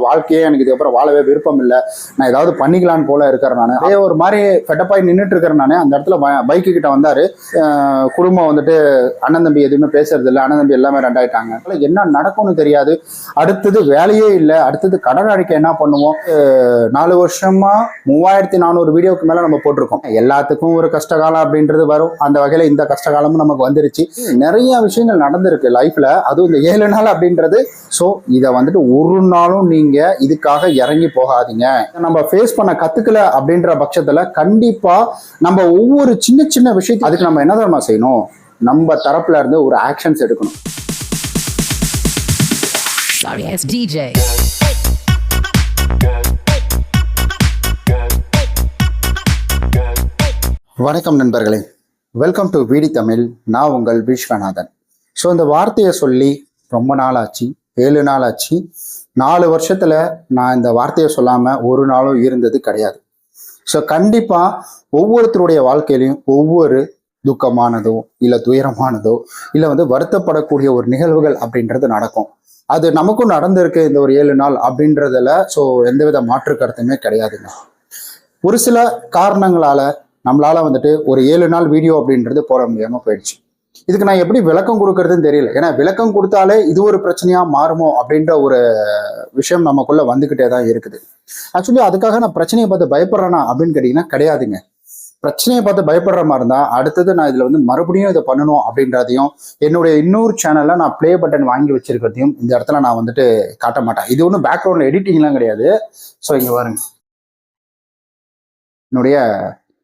வாழ்க்கையே எனக்கு இதுக்கப்புறம் வாழவே விருப்பம் இல்லை, நான் ஏதாவது பண்ணிக்கலான்னு போல இருக்கிறேன். நான் அதே ஒரு மாதிரி ஃபெட்டப்பாய் நின்றுட்டு இருக்கிறேன். நான் அந்த இடத்துல பைக்கு கிட்ட வந்தாரு. குடும்பம் வந்துட்டு அண்ணன் தம்பி எதுவுமே பேசுறது இல்லை, அண்ணன் தம்பி எல்லாமே ரெண்டாயிட்டாங்க. என்ன நடக்கும்னு தெரியாது. அடுத்தது வேலையே இல்லை, அடுத்தது கடன் அடைக்க என்ன பண்ணுவோம். 4 வருஷமா 3400 வீடியோக்கு மேல நம்ம போட்டிருக்கோம். எல்லாத்துக்கும் ஒரு கஷ்டகாலம் அப்படின்றது வரும். அந்த வகையில இந்த கஷ்டகாலமும் நமக்கு வந்துருச்சு. நிறைய விஷயங்கள் நடந்திருக்கு லைஃப்ல, அதுவும் இந்த 7 நாள் அப்படின்றது. ஸோ இதை வந்துட்டு ஒரு நாளும் நீங்க இதுக்காக இறங்கி போகாதீங்க. நம்ம ஃபேஸ் பண்ண கத்துக்கல அப்படின்ற பட்சத்துல கண்டிப்பா நம்ம ஒவ்வொரு சின்ன சின்ன விஷயத்தையும் அதுக்கு நம்ம என்ன தெரியுமா செய்யணும், நம்ம தரப்புல இருந்து ஒரு ஆக்ஷன்ஸ் எடுக்கணும். வணக்கம் நண்பர்களே, வெல்கம் டு விடி தமிழ். நான் உங்கள் விஸ்வநாதன். ஸோ இந்த வார்த்தையை சொல்லி ரொம்ப நாள் ஆச்சு, 7 நாள் ஆச்சு. 4 வருஷத்துல நான் இந்த வார்த்தையை சொல்லாம ஒரு நாளும் இருந்தது கிடையாது. ஸோ கண்டிப்பா ஒவ்வொருத்தருடைய வாழ்க்கையிலையும் ஒவ்வொரு துக்கமானதோ இல்லை துயரமானதோ இல்லை வருத்தப்படக்கூடிய ஒரு நிகழ்வுகள் அப்படின்றது நடக்கும். அது நமக்கும் நடந்திருக்கு இந்த ஒரு 7 நாள் அப்படின்றதுல. ஸோ எந்தவித மாற்று கருத்துமே கிடையாதுங்க. ஒரு சில காரணங்களால நம்மளால ஒரு 7 நாள் வீடியோ அப்படின்றது போட முடியாம போயிடுச்சு. இதுக்கு நான் எப்படி விளக்கம் கொடுக்கறதுன்னு தெரியல. ஏன்னா விளக்கம் கொடுத்தாலே இது ஒரு பிரச்சனையா மாறுமோ அப்படின்ற ஒரு விஷயம் நமக்குள்ள வந்துகிட்டே தான் இருக்குது. ஆக்சுவலி அதுக்காக நான் பிரச்சனையை பார்த்து பயப்படுறேனா அப்படின்னு கேட்டீங்கன்னா கிடையாதுங்க. பிரச்சனையை பார்த்து பயப்படுற மாதிரி இருந்தா அடுத்தது நான் இதுல மறுபடியும் இதை பண்ணணும் அப்படின்றதையும் என்னுடைய இன்னொரு சேனல்ல நான் பிளே பட்டன் வாங்கி வச்சிருக்கிறதையும் இந்த இடத்துல நான் காட்ட மாட்டேன். இது ஒன்றும் பேக்ரவுண்ட்ல எடிட்டிங்லாம் கிடையாது. ஸோ இங்க பாருங்க,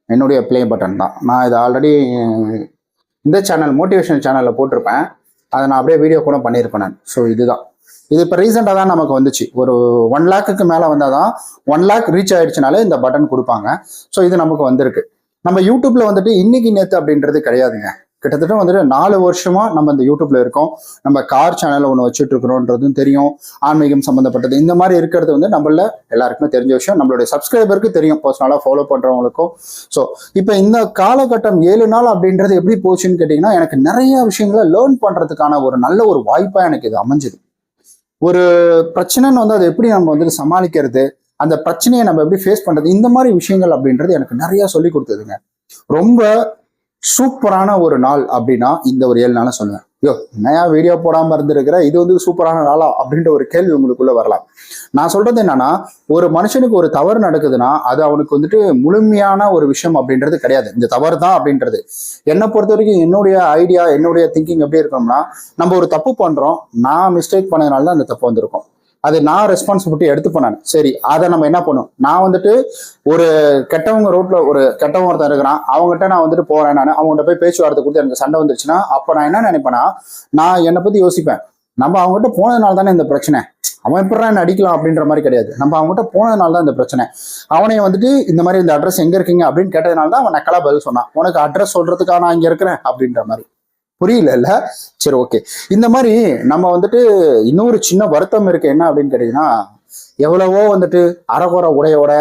என்னுடைய பிளே பட்டன் தான். நான் இதை ஆல்ரெடி இந்த சேனல் மோட்டிவேஷனல் சேனலில் போட்டிருப்பேன். அதை நான் அப்படியே வீடியோ கூட பண்ணியிருப்பேன் நான். ஸோ இதுதான், இது இப்போ ரீசெண்டாக தான் நமக்கு வந்துச்சு. ஒரு 1 லேக்குக்கு மேலே வந்தால் தான் 1 லேக் ரீச் ஆயிடுச்சுனாலே இந்த பட்டன் கொடுப்பாங்க. ஸோ இது நமக்கு வந்திருக்கு. நம்ம யூடியூப்ல இன்னைக்கு நேற்று அப்படின்றது கிடையாதுங்க. கிட்டத்தட்ட 4 வருஷமா நம்ம இந்த யூடியூப்ல இருக்கோம். நம்ம கார் சேனல் ஒன்று வச்சுட்டு இருக்கிறோன்றதும் தெரியும். ஆன்மீகம் சம்பந்தப்பட்டது இந்த மாதிரி இருக்கிறது நம்மள எல்லாருக்குமே தெரிஞ்ச விஷயம். நம்மளுடைய சப்ஸ்கிரைபருக்கு தெரியும், பர்சனலா ஃபாலோ பண்றவங்களுக்கும். ஸோ இப்போ இந்த காலகட்டம் 7 நாள் அப்படின்றது எப்படி போச்சுன்னு கேட்டீங்கன்னா, எனக்கு நிறைய விஷயங்களை லேர்ன் பண்றதுக்கான ஒரு நல்ல ஒரு வாய்ப்பா எனக்கு இது அமைஞ்சுது. ஒரு பிரச்சனைன்னு அதை எப்படி நம்ம சமாளிக்கிறது, அந்த பிரச்சனையை நம்ம எப்படி ஃபேஸ் பண்றது, இந்த மாதிரி விஷயங்கள் அப்படின்றது எனக்கு நிறைய சொல்லி கொடுத்ததுங்க. ரொம்ப சூப்பரான ஒரு நாள் அப்படின்னா இந்த ஒரு 7 நாளை சொல்லுவேன். என்னையா வீடியோ போடாம இருந்திருக்கிற, இது சூப்பரான நாளா அப்படின்ற ஒரு கேள்வி உங்களுக்குள்ள வரலாம். நான் சொல்றது என்னன்னா, ஒரு மனுஷனுக்கு ஒரு தவறு நடக்குதுன்னா அது அவனுக்கு முழுமையான ஒரு விஷயம் அப்படின்றது கிடையாது. இந்த தவறு தான் அப்படின்றது என்னை பொறுத்த வரைக்கும் என்னுடைய ஐடியா, என்னுடைய திங்கிங் எப்படி இருக்கணும்னா, நம்ம ஒரு தப்பு பண்றோம், நான் மிஸ்டேக் பண்ணதுனால தான் அந்த தப்பு வந்திருக்கும். அது நான் ரெஸ்பான்சிபிலிட்டி எடுத்துப்பேன் நான். சரி, அதை நம்ம என்ன பண்ணும், நான் ஒரு கெட்டவங்க ரோட்ல ஒரு கெட்டவங்க ஒருத்தர் இருக்கிறான், அவங்ககிட்ட நான் போறேன். நான் அவங்ககிட்ட போய் பேச்சுவார்த்தை கொடுத்து எனக்கு சண்டை வந்துருச்சுன்னா அப்ப நான் என்ன நினைப்பேன்னா, நான் என்னை பத்தி யோசிப்பேன். நம்ம அவங்ககிட்ட போனதுனால தானே இந்த பிரச்சனை, அவன் எப்படா என்ன அடிக்கலாம் அப்படின்ற மாதிரி கிடையாது. நம்ம அவங்ககிட்ட போனதுனால தான் இந்த பிரச்சனை. அவனை இந்த மாதிரி இந்த அட்ரஸ் எங்க இருக்கீங்க அப்படின்னு கேட்டதுனால தான் அவன் நக்கலா பதில் சொன்னான். உனக்கு அட்ரஸ் சொல்றதுக்காக நான் இங்க இருக்கிறேன் அப்படின்ற மாதிரி. புரியல? சரி, ஓகே. இந்த மாதிரி நம்ம இன்னொரு சின்ன வருத்தம் இருக்கு. என்ன அப்படின்னு கேட்டீங்கன்னா, எவ்வளவோ அரைகுறை உடையோட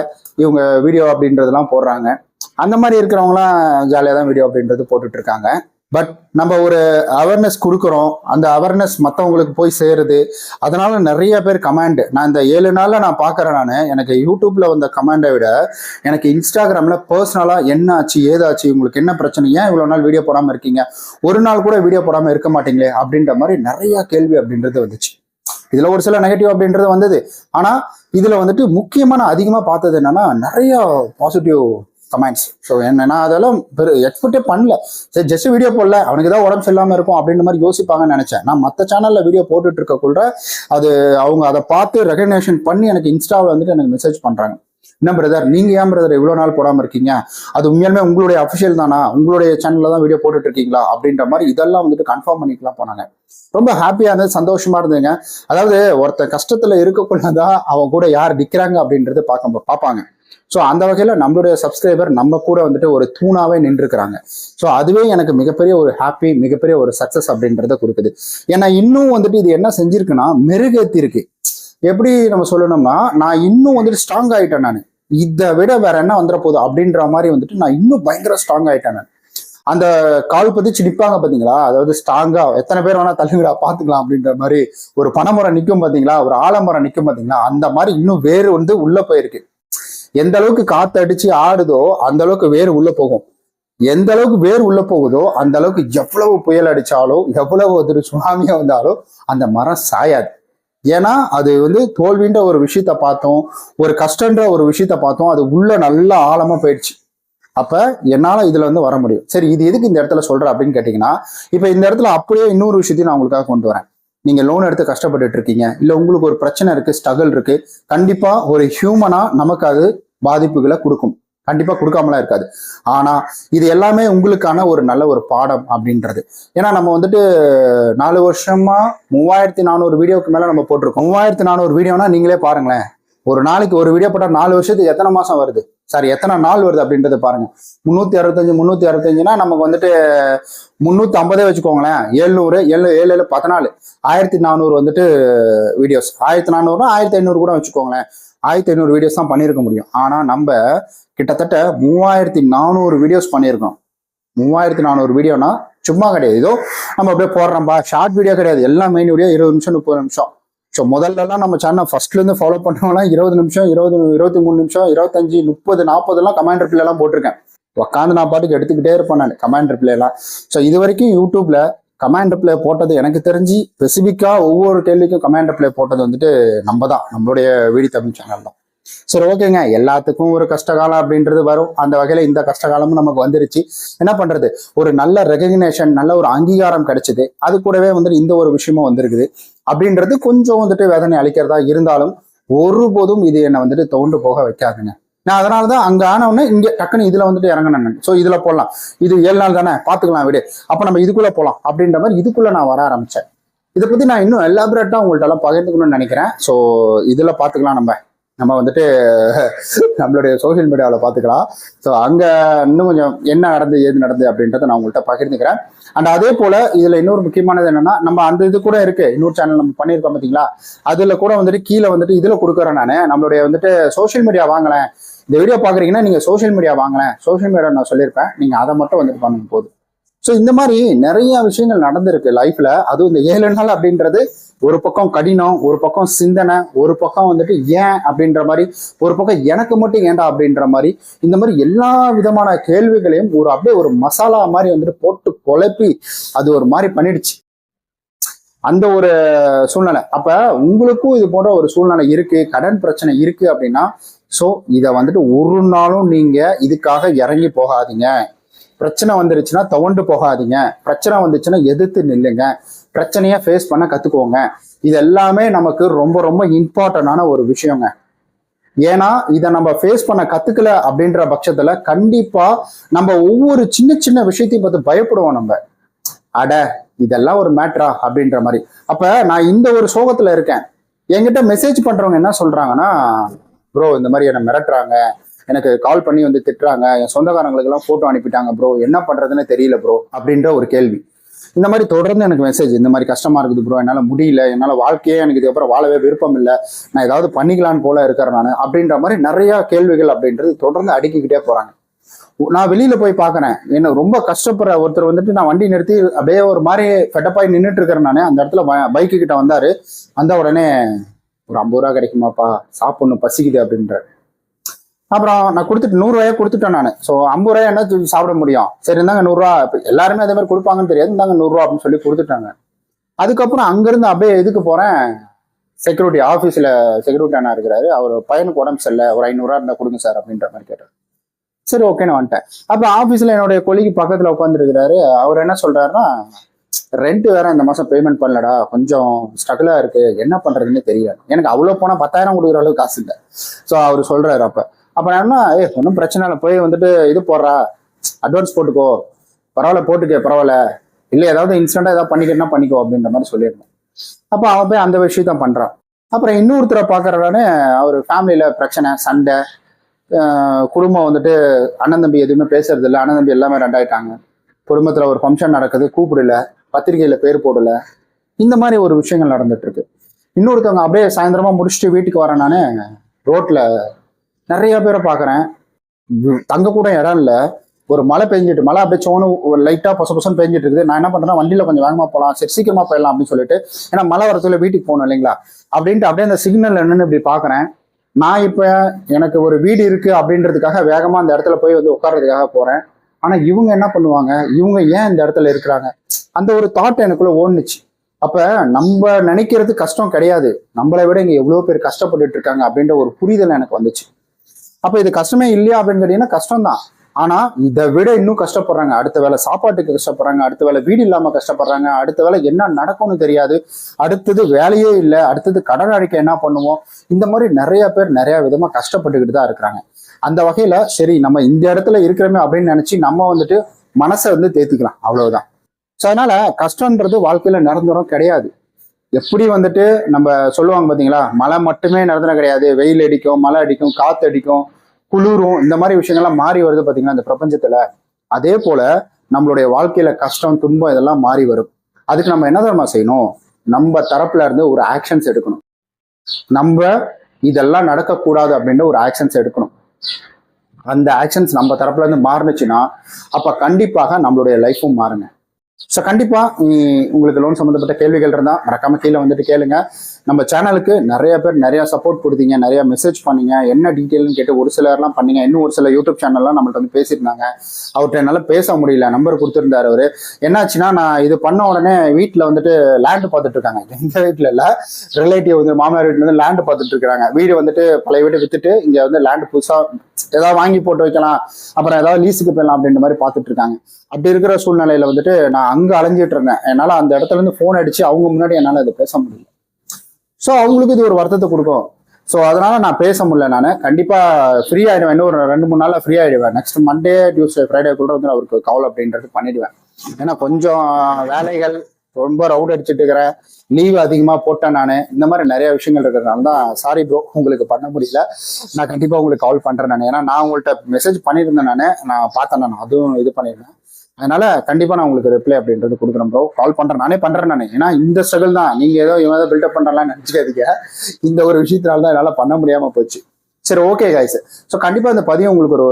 இவங்க வீடியோ அப்படின்றதெல்லாம் போடுறாங்க. அந்த மாதிரி இருக்கிறவங்களாம் ஜாலியாக தான் வீடியோ அப்படின்றது போட்டுட்டு இருக்காங்க. பட் நம்ம ஒரு அவேர்னஸ் கொடுக்குறோம், அந்த அவேர்னஸ் மற்றவங்களுக்கு போய் சேருது. அதனால நிறைய பேர் கமெண்ட் நான் இந்த 7 நாள்ல நான் பார்க்குறேன். நான் எனக்கு யூடியூப்ல வந்த கமெண்டை விட எனக்கு இன்ஸ்டாகிராம்ல பர்சனலா என்ன ஆச்சு, ஏதாச்சு, உங்களுக்கு என்ன பிரச்சனை, ஏன் இவ்வளோ நாள் வீடியோ போடாமல் இருக்கீங்க, ஒரு நாள் கூட வீடியோ போடாமல் இருக்க மாட்டீங்களே அப்படின்ற மாதிரி நிறைய கேள்வி அப்படின்றது வந்துச்சு. இதுல ஒரு சில நெகட்டிவ் அப்படின்றது வந்தது. ஆனா இதுல முக்கியமான அதிகமா பார்த்தது என்னன்னா, நிறைய பாசிட்டிவ் கமெண்ட்ஸ். ஸோ என்னன்னா அதெல்லாம் எக்ஸ்பெக்டே பண்ணல. சரி, ஜஸ்ட் வீடியோ போடல, அவனுக்கு தான் உடம்பு சரியில்லாமல் இருக்கும் அப்படின்ற மாதிரி யோசிப்பாங்கன்னு நினைச்சேன். நான் மற்ற சேனல்ல வீடியோ போட்டுட்டு இருக்கக்குள்ள அது அவங்க அதை பார்த்து ரெகக்னேஷன் பண்ணி எனக்கு இன்ஸ்டாவில் எனக்கு மெசேஜ் பண்றாங்க. என்ன பிரதர், நீங்க ஏன் பிரதர் இவ்வளோ நாள் போடாமல் இருக்கீங்க, அது உண்மையாலுமே உங்களுடைய அஃபிஷியல் தானா, உங்களுடைய சேனல்ல தான் வீடியோ போட்டுட்டு இருக்கீங்களா அப்படின்ற மாதிரி இதெல்லாம் கன்ஃபார்ம் பண்ணிக்கலாம் போனாங்க. ரொம்ப ஹாப்பியா இருந்தது, சந்தோஷமா இருந்ததுங்க. அதாவது ஒருத்த கஷ்டத்துல இருக்கக்குள்ளதான் அவன் கூட யார் நிற்கிறாங்க அப்படின்றது பார்ப்பாங்க. ஸோ அந்த வகையில் நம்மளுடைய சப்ஸ்கிரைபர் நம்ம கூட ஒரு தூணாவே நின்றுருக்கிறாங்க. ஸோ அதுவே எனக்கு மிகப்பெரிய ஒரு ஹாப்பி, மிகப்பெரிய ஒரு சக்சஸ் அப்படின்றத கொடுக்குது. ஏன்னா இன்னும் இது என்ன செஞ்சிருக்குன்னா, மெருகேத்தி இருக்கு. எப்படி நம்ம சொல்லணும்னா, நான் இன்னும் ஸ்ட்ராங் ஆயிட்டேன். நான் இதை விட வேற என்ன வந்துட போகுது அப்படின்ற மாதிரி நான் இன்னும் பயங்கர ஸ்ட்ராங் ஆயிட்டேன். நான் அந்த கால் பதிச்சு நிற்பாங்க பார்த்தீங்களா, அதாவது ஸ்ட்ராங்கா எத்தனை பேர் வேணா தள்ளுங்கடா பார்த்துக்கலாம் அப்படின்ற மாதிரி ஒரு பனைமரம் நிற்கும் பார்த்தீங்களா, ஒரு ஆலமரம் நிற்கும் பார்த்தீங்களா, அந்த மாதிரி இன்னும் வேறு வந்து உள்ள போயிருக்கு. எந்த அளவுக்கு காத்து அடிச்சு ஆடுதோ அந்த அளவுக்கு வேறு உள்ள போகும். எந்த அளவுக்கு வேர் உள்ள போகுதோ அந்த அளவுக்கு எவ்வளவு புயல் அடிச்சாலும் எவ்வளவு ஒரு சுனாமியா வந்தாலும் அந்த மரம் சாயாது. ஏன்னா அது வந்து தோல்வின்ற ஒரு விஷயத்த பார்த்தோம், ஒரு கஷ்டன்ற ஒரு விஷயத்த பார்த்தோம், அது உள்ள நல்லா ஆழமா போயிடுச்சு. அப்ப என்னால இதுல வந்து வர முடியும். சரி, இது எதுக்கு இந்த இடத்துல சொல்றேன் அப்படின்னு கேட்டீங்கன்னா, இப்ப இந்த இடத்துல அப்படியே இன்னொரு விஷயத்தையும் நான் உங்களுக்காக கொண்டு வரேன். நீங்க லோன் எடுத்து கஷ்டப்பட்டுட்டு இருக்கீங்க, இல்ல உங்களுக்கு ஒரு பிரச்சனை இருக்கு, ஸ்ட்ரகிள் இருக்கு. கண்டிப்பா ஒரு ஹியூமனா நமக்கு அது பாதிப்புகளை கொடுக்கும், கண்டிப்பா கொடுக்காமலாம் இருக்காது. ஆனா இது எல்லாமே உங்களுக்கான ஒரு நல்ல ஒரு பாடம் அப்படின்றது. ஏன்னா நம்ம வந்துட்டு 4 வருஷமா 3400 வீடியோக்கு மேல நம்ம போட்டிருக்கோம். 3400 வீடியோனா நீங்களே பாருங்களேன், ஒரு நாளைக்கு ஒரு வீடியோ போட்டா 4 வருஷத்துக்கு எத்தனை மாசம் வருது, சாரி எத்தனை நாள் வருது அப்படின்றத பாருங்க. 365 நமக்கு வந்துட்டு 350 வச்சுக்கோங்களேன், 700 7 7 14 1400 வந்துட்டு வீடியோஸ். 1400 1500 கூட வச்சுக்கோங்களேன், 1500 வீடியோஸ் தான் பண்ணியிருக்க முடியும். ஆனா நம்ம கிட்டத்தட்ட 3400 வீடியோஸ் பண்ணியிருக்கோம். 3400 வீடியோனா சும்மா கிடையாது, ஏதோ நம்ம அப்படியே போடுறோம்பா, ஷார்ட் வீடியோ கிடையாது, எல்லாம் மெயின் வீடியோ 20 நிமிஷம் 30 நிமிஷம். ஸோ முதல்லலாம் நம்ம சேனல் ஃபர்ஸ்ட்லேருந்து ஃபாலோ பண்ணவங்களாம் 20 நிமிஷம் 23 நிமிஷம் 25 30 40 கமெண்ட் ரிப்ளை எல்லாம் போட்டிருக்கேன். உட்காந்து நான் பாட்டுக்கு எடுத்துக்கிட்டே இருப்பேன் நான் கமெண்ட் ரிப்ளை எல்லாம். ஸோ இது வரைக்கும் யூடியூப்ல கமெண்ட் ரிப்ளை போட்டது எனக்கு தெரிஞ்சு ஸ்பெசிஃபிக்கா ஒவ்வொரு கேள்விக்கும் கமெண்ட் ரிப்ளை போட்டது வந்துட்டு நம்ம தான், நம்மளுடைய வீடி தமிழ் சேனல் தான். சரி, ஓகேங்க, எல்லாத்துக்கும் ஒரு கஷ்டகாலம் அப்படின்றது வரும். அந்த வகையில இந்த கஷ்டகாலமும் நமக்கு வந்துருச்சு. என்ன பண்றது, ஒரு நல்ல ரெகக்னேஷன், நல்ல ஒரு அங்கீகாரம் கிடைச்சது, அது கூடவே வந்துட்டு இந்த ஒரு விஷயமும் வந்திருக்குது அப்படின்றது கொஞ்சம் வந்துட்டு வேதனை அளிக்கிறதா இருந்தாலும் ஒருபோதும் இது என்னை வந்துட்டு தோண்டு போக வைக்காதுங்க. நான் அதனாலதான் அங்க ஆனவுடனே இங்க டக்குன்னு இதுல வந்துட்டு இறங்கினேன். ஸோ இதுல போடலாம், இது 7 நாள் தானே பாத்துக்கலாம் விடு, அப்ப நம்ம இதுக்குள்ள போலாம் அப்படின்ற மாதிரி இதுக்குள்ள நான் வர ஆரம்பிச்சேன். இதை பத்தி நான் இன்னும் எலாபரேட்டா உங்கள்ட்ட எல்லாம் பகிர்ந்துக்கணும்னு நினைக்கிறேன். ஸோ இதுல பாத்துக்கலாம், நம்ம வந்துட்டு நம்மளுடைய சோசியல் மீடியாவில் பார்த்துக்கலாம். ஸோ அங்கே இன்னும் கொஞ்சம் என்ன நடந்து ஏது நடந்து அப்படின்றத நான் உங்கள்கிட்ட பகிர்ந்துக்கிறேன். அண்ட் அதே போல் இதில் இன்னொரு முக்கியமானது என்னன்னா, நம்ம அந்த இது கூட இருக்கு, இன்னொரு சேனல் நம்ம பண்ணியிருக்கோம் பார்த்தீங்களா, அதில் கூட வந்துட்டு கீழே வந்துட்டு இதில் கொடுக்குறேன் நான், நம்மளுடைய வந்துட்டு சோசியல் மீடியா வாங்கலேன், இந்த வீடியோ பார்க்குறீங்கன்னா நீங்கள் சோசியல் மீடியா வாங்கலேன், சோசியல் மீடியா நான் சொல்லியிருப்பேன், நீங்கள் அதை மட்டும் வந்துட்டு பண்ணும் போது. ஸோ இந்த மாதிரி நிறைய விஷயங்கள் நடந்திருக்கு லைஃப்ல. அதுவும் இந்த 7 நாள் அப்படின்றது ஒரு பக்கம் கடினம், ஒரு பக்கம் சிந்தனை, ஒரு பக்கம் வந்துட்டு ஏன் அப்படின்ற மாதிரி, ஒரு பக்கம் எனக்கு மட்டும் ஏன்டா அப்படின்ற மாதிரி, இந்த மாதிரி எல்லா விதமான கேள்விகளையும் ஒரு அப்படியே ஒரு மசாலா மாதிரி வந்துட்டு போட்டு குழப்பி அது ஒரு மாதிரி பண்ணிடுச்சு அந்த ஒரு சூழ்நிலை. அப்ப உங்களுக்கும் இது போன்ற ஒரு சூழ்நிலை இருக்கு, கடன் பிரச்சனை இருக்கு அப்படின்னா, ஸோ இதை வந்துட்டு ஒரு நாளும் நீங்க இதுக்காக இறங்கி போகாதீங்க. பிரச்சனை வந்துருச்சுன்னா துவண்டு போகாதீங்க, பிரச்சனை வந்துச்சுன்னா எதிர்த்து நில்லுங்க, பிரச்சனையை ஃபேஸ் பண்ண கத்துக்கோங்க. இது எல்லாமே நமக்கு ரொம்ப ரொம்ப இம்பார்ட்டன்டான ஒரு விஷயங்க. ஏன்னா இதை நம்ம ஃபேஸ் பண்ண கத்துக்கல அப்படின்ற பட்சத்துல கண்டிப்பா நம்ம ஒவ்வொரு சின்ன சின்ன விஷயத்தையும் பார்த்து பயப்படுவோம். நம்ம அட இதெல்லாம் ஒரு மேட்ரா அப்படின்ற மாதிரி. அப்ப நான் இந்த ஒரு சோகத்துல இருக்கேன், என்கிட்ட மெசேஜ் பண்றவங்க என்ன சொல்றாங்கன்னா, ப்ரோ இந்த மாதிரி என்ன மிரட்டுறாங்க, எனக்கு கால் பண்ணி வந்து திட்டுறாங்க, என் சொந்தக்காரங்களுக்கு எல்லாம் போட்டோ அனுப்பிட்டாங்க ப்ரோ, என்ன பண்றதுன்னு தெரியல ப்ரோ அப்படின்ற ஒரு கேள்வி. இந்த மாதிரி தொடர்ந்து எனக்கு மெசேஜ், இந்த மாதிரி கஷ்டமா இருக்குது ப்ரோ, என்னால் முடியல, என்னால் வாழ்க்கையே எனக்கு இதுக்கப்புறம் வாழவே விருப்பம் இல்லை, நான் ஏதாவது பண்ணிக்கலான்னு போல இருக்கிறேன் நான் அப்படின்ற மாதிரி நிறைய கேள்விகள் அப்படின்றது தொடர்ந்து அடுக்கிக்கிட்டே போறாங்க. நான் வெளியில போய் பார்க்கறேன், என்ன ரொம்ப கஷ்டப்படுற ஒருத்தர் வந்துட்டு நான் வண்டி நிறுத்தி அப்படியே ஒரு மாதிரி ஃபெட்டப்பாய் நின்றுட்டு இருக்கிறேன் நான். அந்த இடத்துல பைக்கு கிட்ட வந்தாரு, வந்த உடனே ஒரு 50 ரூபா கிடைக்குமாப்பா, சாப்பிடணும் பசிக்குது அப்படின்றாரு. அப்புறம் நான் கொடுத்துட்டு 100 ரூபாயை கொடுத்துட்டேன் நான். ஸோ 50 ரூபாய் என்ன சாப்பிட முடியும், சரி இருந்தாங்க 100 ரூபா, எல்லாருமே அதே மாதிரி கொடுப்பாங்கன்னு தெரியாது, இருந்தாங்க 100 ரூபா அப்படின்னு சொல்லி கொடுத்துட்டாங்க. அதுக்கப்புறம் அங்கிருந்து அப்படியே எதுக்கு போறேன், செக்யூரிட்டி ஆஃபீஸில் செக்யூரிட்டி அண்ணா இருக்கிறாரு, அவர் பையனுக்கு உடம்பு சரியில்லை, ஒரு 500 ரூபா இருந்தால் கொடுங்க சார் அப்படின்ற மாதிரி கேட்டார். சரி ஓகேன்னு வந்துட்டேன். அப்போ ஆஃபீஸில் என்னுடைய கொலிக்கு பக்கத்தில் உட்காந்துருக்கிறாரு, அவர் என்ன சொல்றாருன்னா, ரெண்ட் வேற இந்த மாதம் பேமெண்ட் பண்ணலடா, கொஞ்சம் ஸ்ட்ரகிளாக இருக்கு, என்ன பண்ணுறதுன்னு தெரியாது, எனக்கு அவ்வளோ போனால் 10,000 கொடுக்குற அளவுக்கு காசு இல்லை. ஸோ அவர் சொல்றாரு. அப்போ நான் ஒன்றும் பிரச்சனை இல்லை, போய் வந்துட்டு இது போடுறா, அட்வான்ஸ் போட்டுக்கோ, பரவாயில்ல போட்டுக்கே பரவாயில்ல, இல்லை ஏதாவது இன்ஸ்டன்ட்டாக ஏதாவது பண்ணிக்கணும்னா பண்ணிக்கோ அப்படின்ற மாதிரி சொல்லியிருந்தேன். அப்போ அவன் போய் அந்த விஷயத்தான் பண்ணுறான். அப்புறம் இன்னொருத்தரை பார்க்குறானே, அவர் ஃபேமிலியில் பிரச்சனை, சண்டை, குடும்பம் வந்துட்டு அண்ணன் தம்பி எதுவுமே பேசுறது இல்லை, அண்ணன் தம்பி எல்லாமே ரெண்டாயிட்டாங்க, குடும்பத்தில் ஒரு ஃபங்க்ஷன் நடக்குது, கூப்பிடல, பத்திரிகையில் பேர் போடல, இந்த மாதிரி ஒரு விஷயங்கள் நடந்துட்டு இருக்கு. இன்னொருத்தவங்க அப்படியே சாயந்தரமா முடிச்சுட்டு வீட்டுக்கு வரேன், நான் ரோட்ல நிறைய பேரை பார்க்குறேன், தங்க கூட இடம் இல்லை, ஒரு மழை பெஞ்சிட்டு மழை அப்படியே சோனு ஒரு லைட்டாக பொச பொசன்னு பெஞ்சிட்டு இருக்குது. நான் என்ன பண்ணுறேன், வண்டியில் கொஞ்சம் வேகமாக போகலாம், சரி சீக்கிரமாக போயிடலாம் அப்படின்னு சொல்லிட்டு, ஏன்னா மழை வரத்துல வீட்டுக்கு போகணும் இல்லைங்களா அப்படின்ட்டு அப்படியே அந்த சிக்னல் என்னன்னு இப்படி பார்க்குறேன். நான் இப்போ எனக்கு ஒரு வீடு இருக்குது அப்படின்றதுக்காக வேகமாக அந்த இடத்துல போய் வந்து உட்கார்றதுக்காக போகிறேன். ஆனால் இவங்க என்ன பண்ணுவாங்க, இவங்க ஏன் இந்த இடத்துல இருக்கிறாங்க, அந்த ஒரு தாட் எனக்குள்ளே ஓடுனுச்சு. அப்போ நம்ம நினைக்கிறது கஷ்டம் கிடையாது, நம்மளை விட இங்கே எவ்வளோ பேர் கஷ்டப்பட்டுட்டு இருக்காங்க அப்படின்ற ஒரு புரிதல் எனக்கு வந்துச்சு. அப்போ இது கஷ்டமே இல்லையா அப்படின்னு கேட்டீங்கன்னா கஷ்டம் தான். ஆனா இதை விட இன்னும் கஷ்டப்படுறாங்க. அடுத்த வேலை சாப்பாட்டுக்கு கஷ்டப்படுறாங்க, அடுத்த வேலை வீடு இல்லாம கஷ்டப்படுறாங்க, அடுத்த வேலை என்ன நடக்கும்னு தெரியாது, அடுத்தது வேலையே இல்லை, அடுத்தது கடன் அடைக்க என்ன பண்ணுவோம், இந்த மாதிரி நிறைய பேர் நிறைய விதமா கஷ்டப்பட்டுக்கிட்டு தான் இருக்கிறாங்க. அந்த வகையில சரி நம்ம இந்த இடத்துல இருக்கிறோமே அப்படின்னு நினைச்சு நம்ம வந்துட்டு மனசை வந்து தேத்திக்கலாம், அவ்வளவுதான். ஸோ அதனால கஷ்டன்றது வாழ்க்கையில நிரந்தரம் கிடையாது. எப்படி வந்துட்டு நம்ம சொல்லுவாங்க பார்த்தீங்களா, மழை மட்டுமே நிரந்தரம் கிடையாது, வெயில் அடிக்கும், மழை அடிக்கும், காத்து அடிக்கும், குளிரும், இந்த மாதிரி விஷயங்கள்லாம் மாறி வருது பார்த்தீங்கன்னா இந்த பிரபஞ்சத்துல. அதே போல நம்மளுடைய வாழ்க்கையில கஷ்டம் துன்பம் இதெல்லாம் மாறி வரும். அதுக்கு நம்ம என்ன தெரியுமா செய்யணும், நம்ம தரப்புல இருந்து ஒரு ஆக்ஷன்ஸ் எடுக்கணும். நம்ம இதெல்லாம் நடக்கக்கூடாது அப்படின்னு ஒரு ஆக்ஷன்ஸ் எடுக்கணும். அந்த ஆக்ஷன்ஸ் நம்ம தரப்புல இருந்து மாறுனுச்சுன்னா அப்ப கண்டிப்பாக நம்மளுடைய லைஃப்பும் மாறுங்க. ஸோ கண்டிப்பா உங்களுக்கு லோன் சம்மந்தப்பட்ட கேள்விகள் இருந்தால் மறக்காம கீழே வந்துட்டு கேளுங்க. நம்ம சேனலுக்கு நிறைய பேர் நிறைய சப்போர்ட் கொடுத்தீங்க, நிறைய மெசேஜ் பண்ணீங்க, என்ன டீட்டெயில்னு கேட்டு ஒரு சிலர்லாம் பண்ணீங்க. இன்னும் ஒரு சில யூடியூப் சேனல்லாம் நம்மள்ட்ட வந்து பேசியிருந்தாங்க. அவர்கிட்ட என்னால் பேச முடியல, நம்பர் கொடுத்துருந்தாரு அவரு. என்னாச்சுன்னா நான் இது பண்ண உடனே வீட்டில் வந்துட்டு லேண்டு பார்த்துட்டு இருக்காங்க. எந்த வீட்டில் இல்லை, ரிலேட்டிவ் வந்து மாமியார் வீட்டில் வந்து லேண்டு பார்த்துட்டு இருக்காங்க. வீடு வந்துட்டு பழைய வீட்டை வித்துட்டு இங்கே வந்து லேண்டு புதுசாக ஏதாவது வாங்கி போட்டு வைக்கலாம், அப்புறம் ஏதாவது லீஸுக்கு போயிடலாம் அப்படின்ற மாதிரி பார்த்துட்டு இருக்காங்க. அப்படி இருக்கிற சூழ்நிலையில வந்துட்டு நான் அங்கே அலைஞ்சிட்டு இருந்தேன். என்னால் அந்த இடத்துல இருந்து ஃபோன் அடிச்சு அவங்க முன்னாடி என்னால் அதை பேச முடியல. ஸோ அவங்களுக்கு இது ஒரு வருத்தத்தை கொடுக்கும். ஸோ அதனால நான் பேச முடியல. நான் கண்டிப்பாக ஃப்ரீ ஆகிடுவேன், இன்னும் ஒரு 2-3 நாளில் ஃப்ரீ ஆகிடுவேன். நெக்ஸ்ட் மண்டே டியூஸ்டே ஃப்ரைடே கூட வந்து அவருக்கு கால் அப்படின்றது பண்ணிடுவேன். ஏன்னா கொஞ்சம் வேலைகள் ரொம்ப ரவுட் அடிச்சுட்டு இருக்கிறேன், லீவ் அதிகமாக போட்டேன் நான், இந்த மாதிரி நிறைய விஷயங்கள் இருக்கிறதுனால தான் சாரி ப்ரோ உங்களுக்கு பண்ண முடியல. நான் கண்டிப்பாக உங்களுக்கு கால் பண்ணுறேன் நான். ஏன்னா நான் உங்கள்கிட்ட மெசேஜ் பண்ணியிருந்தேன், நான் பார்த்தேன், நான் அதுவும் இது பண்ணியிருந்தேன். அதனால கண்டிப்பா நான் உங்களுக்கு ரிப்ளை அப்படின்றது கொடுக்குறேன் ப்ரோ. கால் பண்றேன், நானே பண்றேன் நான். ஏன்னா இந்த ஸ்ட்ரகிள் தான், நீங்க ஏதோ இவன் பில்டப் பண்றலாம் நினைச்சுக்காதீங்க. இந்த ஒரு விஷயத்தினால தான் என்னால பண்ண முடியாம போச்சு. சரி, ஓகே கைஸ். ஸோ கண்டிப்பா இந்த பதிவு உங்களுக்கு ஒரு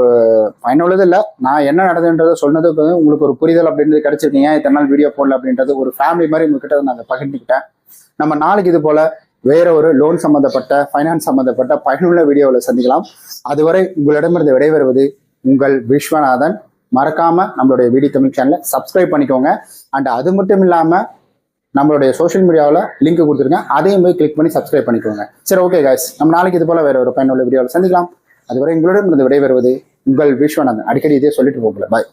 பயனுள்ளது இல்லை. நான் என்ன நடந்ததுன்றதை சொன்னது உங்களுக்கு ஒரு புரிதல் அப்படின்றது கிடைச்சிருக்கீங்க. இத்தனை நாள் வீடியோ போடல அப்படின்றது ஒரு ஃபேமிலி மாதிரி உங்ககிட்ட நான் பகிர்ந்துக்கிட்டேன். நம்ம நாளைக்கு இது போல வேற ஒரு லோன் சம்பந்தப்பட்ட ஃபைனான்ஸ் சம்பந்தப்பட்ட பயனுள்ள வீடியோவில் சந்திக்கலாம். அதுவரை உங்களிடமிருந்து விடைபெறுவது உங்கள் விஸ்வநாதன். மறக்காம நம்மளுடைய விடி தமிழ் சேனலை சப்ஸ்கிரைப் பண்ணிக்கோங்க. அண்ட் அது மட்டும் இல்லாம நம்மளுடைய சோஷியல் மீடியாவில் லிங்க் கொடுத்துருங்க, அதையும் போய் கிளிக் பண்ணி சப்ஸ்கிரைப் பண்ணிக்கோங்க. சரி, ஓகே காய்ஸ், நம்ம நாளைக்கு இது போல வேற ஒரு பயனுள்ள வீடியோவில் சந்திக்கலாம். அதுவரை உங்களிடம் இருந்து விடைபெறுவது உங்கள் விஸ்வநாதன். அடிக்கடி இதே சொல்லிட்டு போகல. பாய்.